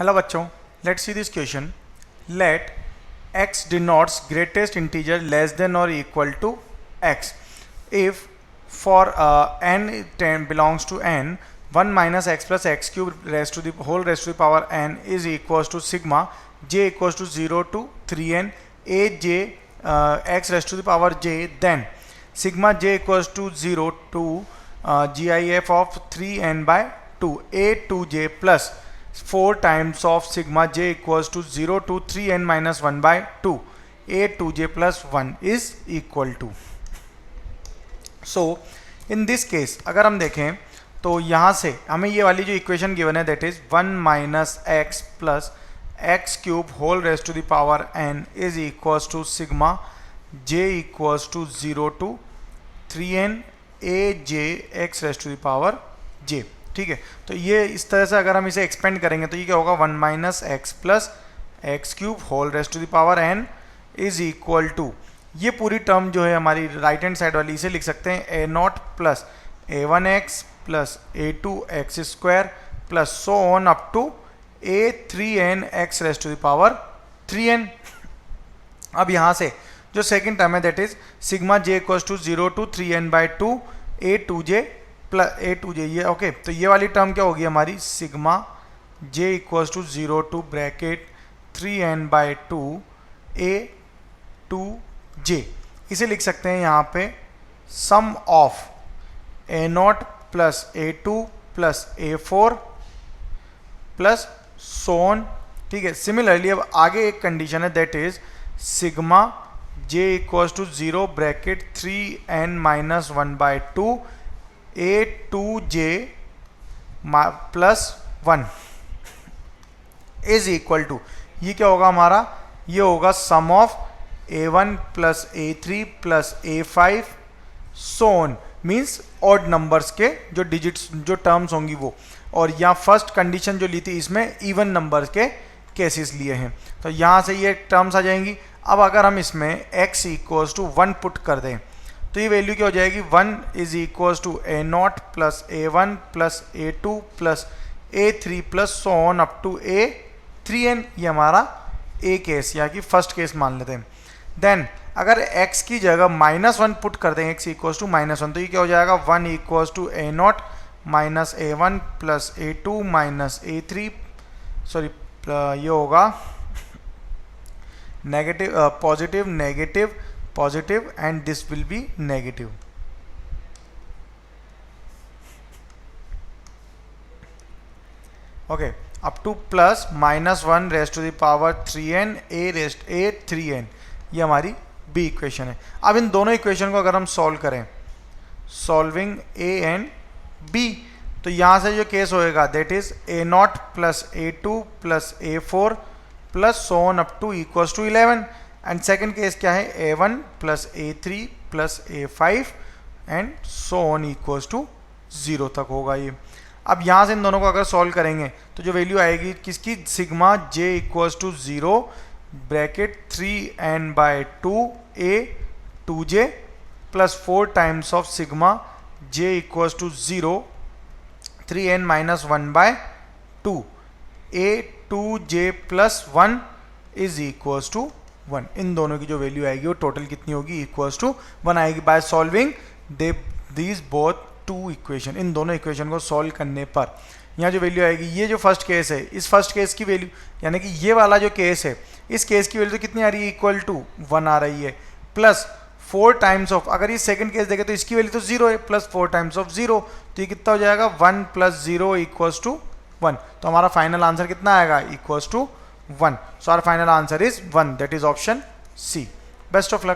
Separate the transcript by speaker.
Speaker 1: Hello बच्चों, let's see this question. Let x denotes greatest integer less than or equal to x. If for n 10 belongs to n, 1 minus x plus x cube raised to the whole raised to the power n is equals to sigma j equals to 0 to 3n a j x raised to the power j, then sigma j equals to 0 to gif of 3n by 2 a 2j plus 4 times of sigma j equals to 0 to 3n minus 1 by 2 a 2j plus 1 is equal to. So in this case अगर हम देखें तो यहाँ से हमें ये वाली जो इक्वेशन गिवन है that is 1 minus x plus x cube whole rest to the power n is equals to sigma j equals to 0 to 3n a j x rest to the power j. ठीक है, तो ये इस तरह से अगर हम इसे एक्सपेंड करेंगे तो ये क्या होगा 1 minus x plus x cube whole rest to the power n is equal to, ये पूरी टर्म जो है हमारी राइट हैंड साइड वाली इसे लिख सकते हैं a naught plus a one x plus a two x square plus so on up to a three n x raised to the power 3n. अब यहाँ से जो सेकेंड टर्म है that is sigma j equals to 0 to 3n by 2 a two j plus a two j. ये okay, तो ये वाली term क्या होगी हमारी sigma j equals to 0 to bracket 3n by 2 a two j. इसे लिख सकते हैं यहाँ पे sum of a naught plus a two plus a four plus so on. ठीक है, सिमिलरली अब आगे एक कंडीशन है that is sigma j equals to 0 bracket 3n minus 1 by 2 a two j plus 1 is equal to, ये क्या होगा हमारा, ये होगा sum of a1 plus a3 plus a5 so on, means odd numbers के जो डिजिट्स जो टर्म्स होंगी वो. और यहाँ फर्स्ट कंडीशन जो ली थी इसमें इवन नंबर्स के केसेस लिए हैं, तो यहाँ से ये टर्म्स आ जाएंगी. अब अगर हम इसमें x इक्वल्स टू 1 पुट कर दें तो ये वैल्यू क्या हो जाएगी 1 is equals to a naught plus a one plus a two plus a three plus so on up to a 3n. ये हमारा ए केस या कि फर्स्ट केस मान लेते हैं. देन अगर x की जगह -1 पुट कर दें x इक्वल्स टू -1 तो ये क्या हो जाएगा 1 equals to a naught minus a one plus a two minus a three, sorry ये होगा negative positive negative positive and this will be negative. Okay, up to plus -1 rest to the power 3n a rest a 3n. ये हमारी B equation है. अब इन दोनों equation को अगर हम सॉल्व करें, सॉल्विंग ए एंड बी, तो यहाँ से जो केस होएगा that is a naught plus a two plus a four plus so on up to equals to 11. And second case क्या है a one plus a three plus a five and so on equals to 0 तक होगा ये. अब यहाँ से इन दोनों को अगर सॉल्व करेंगे तो जो वैल्यू आएगी किसकी, sigma j equals to 0 bracket 3n by 2 a 2j plus 4 times of sigma j equals to 0 3n minus 1 by 2 a 2j plus 1 is equals to 1. इन दोनों की जो वैल्यू आएगी वो टोटल कितनी होगी, इक्वल्स टू 1 आएगी by solving these both two equation. इन दोनों इक्वेशन को सॉल्व करने पर यहाँ जो वैल्यू आएगी, ये जो फर्स्ट केस है इस फर्स्ट केस की वैल्यू यानी कि ये वाला जो केस है इस केस की वैल्यू तो कितनी आ रही है, इक्वल टू 1 आ रही है प्लस 4 टाइम्स ऑफ, अगर ये सेकंड केस देखें तो इसकी वैल्यू तो 0 है प्लस 4 टाइम्स ऑफ 0, तो ये कितना हो जाएगा 1 प्लस 0 इक्वल्स टू 1. तो हमारा फाइनल आंसर कितना आएगा, equals to 1. So our final answer is 1, that is option C. Best of luck.